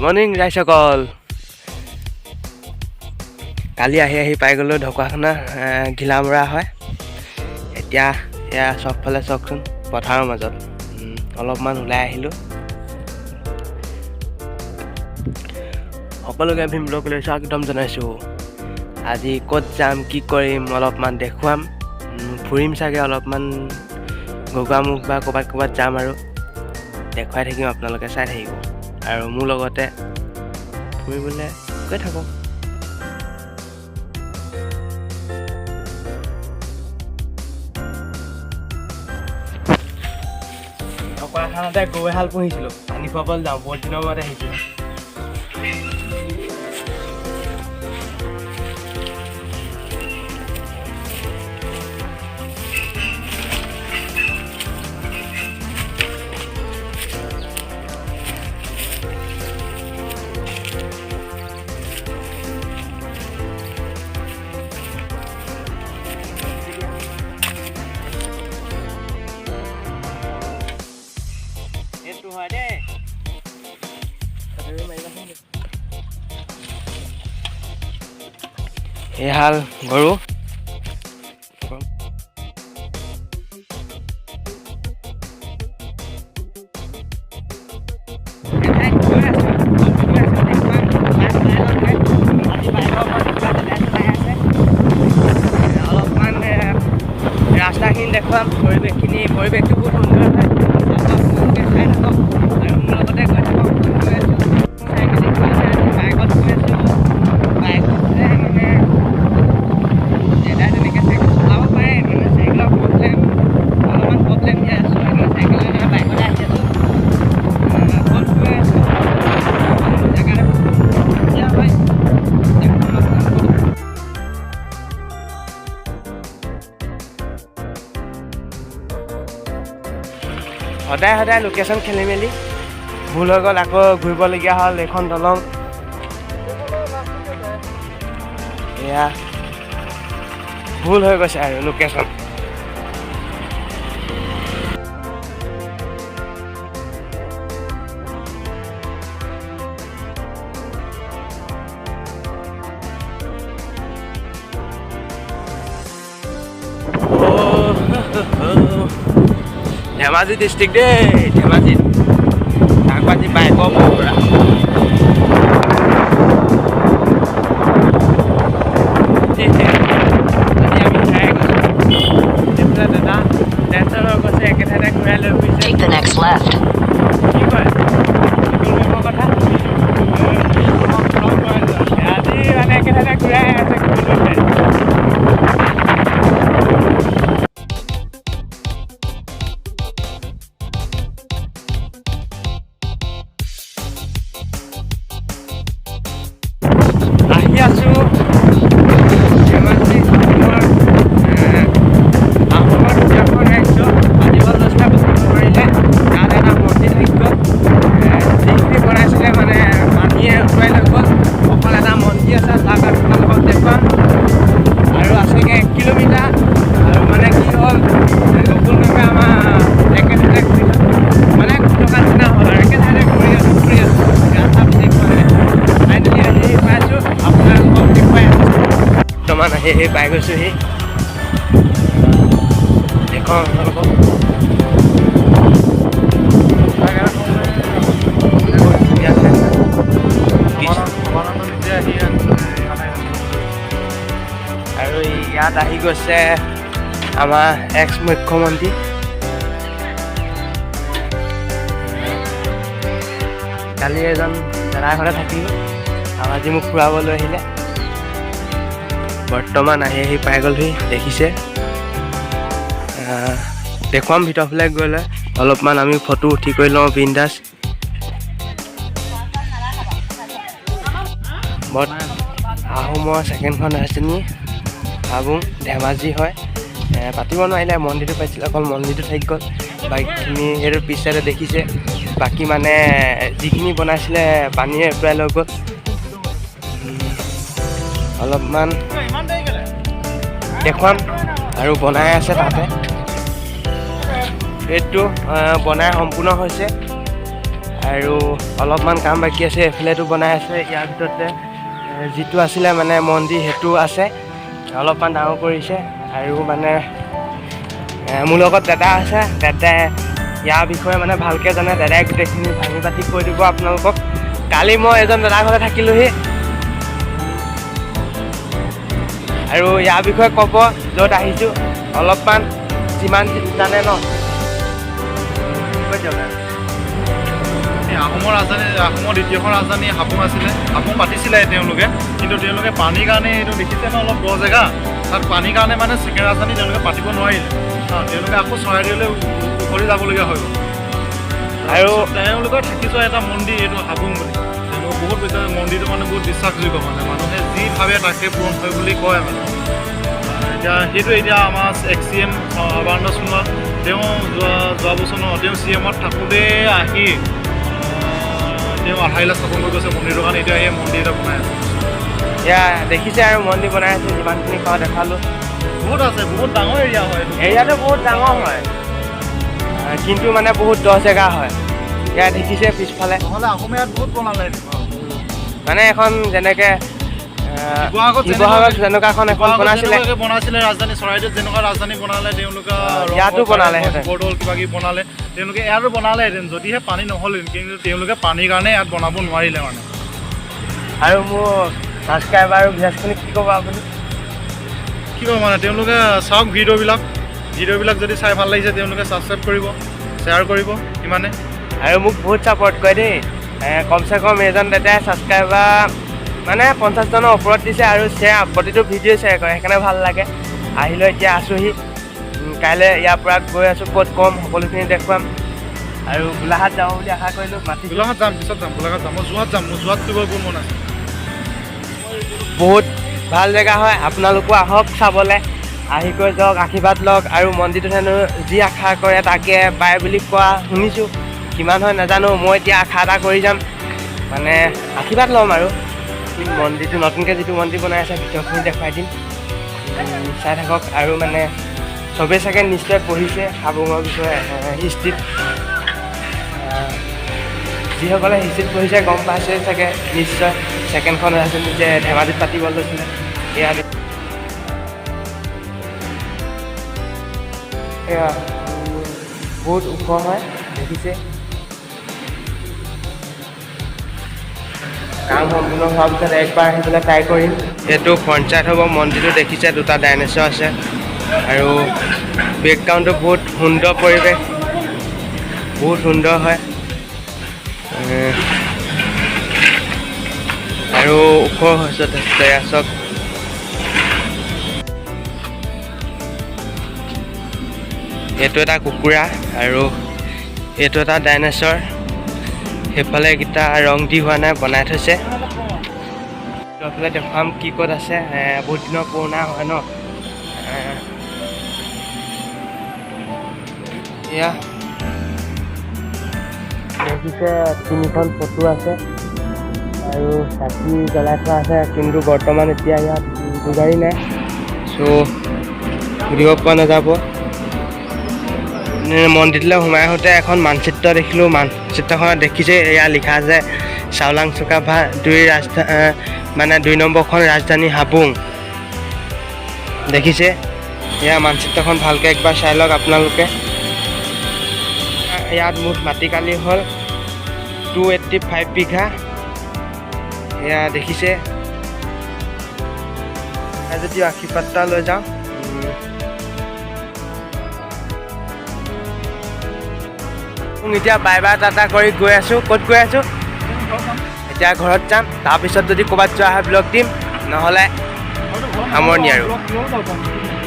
Morning ৰাইজসকল, কালি আহি পাই গ'লোঁ ঢকুৱাখানা ঘিলামৰা হয়। এতিয়া এয়া চবফালে চাওকচোন পথাৰৰ মাজত অলপমান ওলাই আহিলোঁ। সকলোকে ভীম ব্লগলৈ স্বাগতম জনাইছোঁ। আজি ক'ত যাম, কি কৰিম অলপমান দেখুৱাম, ফুৰিম চাগে অলপমান গোগামুখ বা ক'ৰবাত যাম আৰু দেখুৱাই থাকিম, আপোনালোকে চাই থাকিব আৰু মোৰ লগতে ফুৰিবলৈ গৈ থাকক। ঢকুৱাখানাতে গৰু এহাল পুহিছিলোঁ, পানী খুৱাবলৈ যাওঁ, বহুত দিনৰ মূৰত আহিছিলোঁ। এহাল গৰু অলপমান ৰাস্তাখিনি দেখুৱাম, পৰিৱেশটো বহুত সুন্দৰ হয়। চাই থাকক আৰু মোৰ লগতে গৈ থাকক। বাইকত গৈ আছোঁ, বাইকত মানে দেউতাই তেনেকৈ চাইকেল চলাব পাৰে, মানে চাইকেলৰ অলপমান প্ৰব্লেম দিয়া আছোঁ, চাইকেল বাইকতে আহি আছোঁ, ক'ত গৈ আছোঁ জেগাটো সুবিধা হয়। সদায় লোকেশ্যন খেলি মেলি ভুল হৈ গ'ল, আকৌ ঘূৰিবলগীয়া হ'ল। এইখন দলং এয়া ভুল হৈ গৈছে আৰু লোকেশ্যন। ধেমাজি ডিষ্ট্ৰিক্ট দেই, ধেমাজি কাকবাজি বাইকৰ পৰা Take the next left. কি কয় কথা আজি মানে একেঠাইতে ঘূৰাই আছে। আহি আছোঁ ধেমাজি আহোমৰ দুটাখন ৰাজ্য আদিবাল ব্যৱস্থা কৰিলে। তাত এটা মন্দিৰ থাকিব, যিখিনি বনাইছিলে মানে পানীয়ে উটুৱাই লৈ গ'ল। অকল এটা মন্দিৰ আছে, তাক আপোনালোকক দেখুৱাম। আৰু আছেগৈ 1 কিলোমিটাৰ। আৰু মানে কি হ'ল, নতুনকৈ আমাৰ একেঠাইতে ঘূৰি মানে থকা নিচিনা হ'ল আৰু একেঠাইতে ঘূৰি আছোঁ ৰাস্তা বিশেষ মানে ফাইনেলি আহি পাইছোঁ, আপোনালোকক দেখুৱাই আছোঁ। বৰ্তমান আহি পাই গৈছোঁহি এখন আৰু ইয়াত আহি গৈছে আমাৰ এক্স মুখ্যমন্ত্ৰী। কালি এজন দাদাৰ ঘৰতে থাকিলোঁ আৰু আজি মোক ফুৰাবলৈ আহিলে। বৰ্তমান আহি পাই গ'লহি, দেখিছে। দেখুৱাম ভিতৰফালে গ'লে অলপমান আমি ফটো উঠি কৰি লওঁ বিন্দাছ। আহোমৰ ছেকেণ্ডখন ৰাজধানী হাবুং ধেমাজি হয়। পাতিব নোৱাৰিলে, মন্দিৰটো পাইছিলে, অকল মন্দিৰটো থাকি গ'ল। বাকীখিনি সেইটো পিছ চাইডে দেখিছে, বাকী মানে যিখিনি বনাইছিলে পানীয়ে উটুৱাই লৈ গ'ল। অলপমান দেখুৱাম আৰু বনাই আছে তাতে। এইটো বনাই সম্পূৰ্ণ হৈছে। আৰু অলপমান কাম বাকী আছে, এইফালেতো বনাই আছে। ইয়াৰ ভিতৰতে যিটো আছিলে মানে মন্দিৰ সেইটো আছে, অলপমান ডাঙৰ কৰিছে। আৰু মানে মোৰ লগত দাদা আছে, দাদাই ইয়াৰ বিষয়ে মানে ভালকৈ জানে। দাদাই গোটেইখিনি ভাঙি পাতি কৈ দিব আপোনালোকক। কালি মই এজন দাদাৰ ঘৰতে থাকিলোঁহি আৰু ইয়াৰ বিষয়ে ক'ব, য'ত আহিছোঁ অলপমান যিমান জানে ন কৈ দিয়ক। আহোমৰ ৰাজধানী, আহোমৰ দ্বিতীয়খন ৰাজধানী হাবুং আছিলে। হাবুং পাতিছিলে তেওঁলোকে, কিন্তু তেওঁলোকে পানীৰ কাৰণে, এইটো দেখিছে ন অলপ দ জেগা, তাত পানীৰ কাৰণে মানে ছেকেণ্ড ৰাজধানী তেওঁলোকে পাতিব নোৱাৰিলে। তেওঁলোকে আকৌ চৰাইদেউলৈ উভতি যাবলগীয়া হৈ গ'ল। আৰু তেওঁলোকৰ থাকি যোৱা এটা মন্দিৰ, এইটো হাবুং বুলি তেওঁলোকে বহুত বিশ্বাস, মন্দিৰটো মানে বহুত বিশ্বাসযোগ্য, মানে মানুহে যি ভাবে তাকে পূৰণ হয় বুলি কয় মানে। এতিয়া আমাৰ CM সৰ্বানন্দ সোণোৱাল, তেওঁ যোৱা বছৰ তেওঁ CMত থাকোঁতে আহি তেওঁ আধাৰিলা স্থাপন কৰি গৈছে মন্দিৰৰ কাৰণে। এতিয়া এই মন্দিৰ এটা বনাই আছে। এয়া দেখিছে আৰু মন্দিৰ বনাই আছে, যিমানখিনি পাওঁ দেখালোঁ। বহুত আছে, বহুত ডাঙৰ এৰিয়া হয়। এৰিয়াটো বহুত ডাঙৰ হয়, কিন্তু মানে বহুত দ জেগা হয়। এয়া দেখিছে পিছফালে, নহ'লে আহোমে ইয়াত বহুত বনালে। মানে এখন যেনেকৈ শিৱসাগৰত যেনেকুৱাখন এখন বনাইছিলে ৰাজধানী, চৰাইদেউত যেনেকুৱা ৰাজধানী বনালে তেওঁলোকে, ইয়াতো বনালে, বৰদৌল কিবা কিবি বনালে তেওঁলোকে, ইয়াতো বনালেহেঁতেন যদিহে পানী নহ'লহেঁতেন, কিন্তু তেওঁলোকে পানীৰ কাৰণে ইয়াত বনাব নোৱাৰিলে মানে। আৰু মোৰ ছাবস্ক্ৰাইবাৰ আৰু ভিউৱাৰ্ছখিনিক কি ক'ব আপুনি? কি ক'ব মানে, তেওঁলোকে চাওক ভিডিঅ'বিলাক যদি চাই ভাল লাগিছে তেওঁলোকে ছাবস্ক্ৰাইব কৰিব, শ্বেয়াৰ কৰিব, ইমানে। আৰু মোক বহুত ছাপৰ্ট কৰে দেই, কমচে কম এজন দাদাই ছাবস্ক্ৰাইবাৰ মানে 50জনৰ ওপৰত দিছে, আৰু শ্বেয়াৰ প্ৰতিটো ভিডিঅ' শ্বেয়াৰ কৰে, সেইকাৰণে ভাল লাগে। আহিলোঁ, এতিয়া আছোঁহি। কাইলৈ ইয়াৰ পৰা গৈ আছোঁ, ক'ত ক'ম সকলোখিনি দেখুৱাম। আৰু গোলাঘাট যাওঁ বুলি আশা কৰিলোঁ, গোলাঘাট যাম, পিছত যাম, গোলাঘাট যাম, মই যোৰহাট যাম, মোৰ যোৰহাট কৰিব মন আছে। বহুত ভাল জেগা হয়, আপোনালোকো আহক চাবলৈ, আহি কৈ যাওক, আশীৰ্বাদ লওক। আৰু মন্দিৰটোত হেনো যি আশা কৰে তাকে পায় বুলি কোৱা শুনিছোঁ, কিমান হয় নাজানো। মই এতিয়া আশা এটা কৰি যাম, মানে আশীৰ্বাদ ল'ম। আৰু মন্দিৰটো নতুনকৈ যিটো মন্দিৰ বনাই আছে, ভিতৰখিনি দেখুৱাই দিম, চাই থাকক। আৰু মানে চবেই চাগে নিশ্চয় পঢ়িছে হাবুঙৰ বিষয়ে হিষ্ট্ৰীত, যিসকলে হিষ্ট্ৰীত পঢ়িছে গম পাইছে চাগে নিশ্চয়। ছেকেণ্ডখন ৰাজধানী যে ধেমাজিত পাতিব লৈছিলে, এয়া বহুত ওখ হয়, দেখিছে। কাম সম্পূৰ্ণ হোৱাৰ পিছত একবাৰ আহি পেলাই ট্ৰাই কৰিম। এইটো পঞ্চায়ত হ'ব, মন্দিৰটো দেখিছে, দুটা ডাইনেশ্বৰ আছে। আৰু বেকগ্ৰাউণ্ডটো বহুত সুন্দৰ পৰিৱেশ, বহুত সুন্দৰ হয়। আৰু ওখ হৈছে চব। এইটো এটা কুকুৰা, আৰু এইটো এটা ডাইনেশ্বৰ। সেইফালে এইকেইটা ৰং দি হোৱা নাই, বনাই থৈছে। এইফালে দেখুৱাম কি ক'ত আছে, বহুত দিনৰ পুৰণা হয় ন। এয়া দেখিছে, 3খন ফটো আছে আৰু চাকি জ্বলাই থোৱা আছে, কিন্তু বৰ্তমান এতিয়া ইয়াত পূজাৰী নাই, চ' সুধিব পৰা নাযাব। মন্দিৰলৈ সোমাই আহোঁতে এখন মানচিত্ৰ দেখিলোঁ, মানচিত্ৰখনত দেখিছে এয়া লিখা আছে চাওলাং চুকাফা 2 নম্বৰখন ৰাজধানী হাবুং। দেখিছে, এয়া মানচিত্ৰখন ভালকৈ একবাৰ চাই লওক আপোনালোকে। ইয়াত মুঠ মাটিকালি হ'ল 285 বিঘা। এয়া দেখিছে, যদিও আশীৰ্বাদ এটা লৈ যাওঁ। এতিয়া বাই বাই টাটা কৰি গৈ আছোঁ। ক'ত গৈ আছোঁ? এতিয়া ঘৰত যাম, তাৰপিছত যদি ক'ৰবাত যোৱা হয় ব্লগ দিম, নহ'লে সামৰণি আৰু।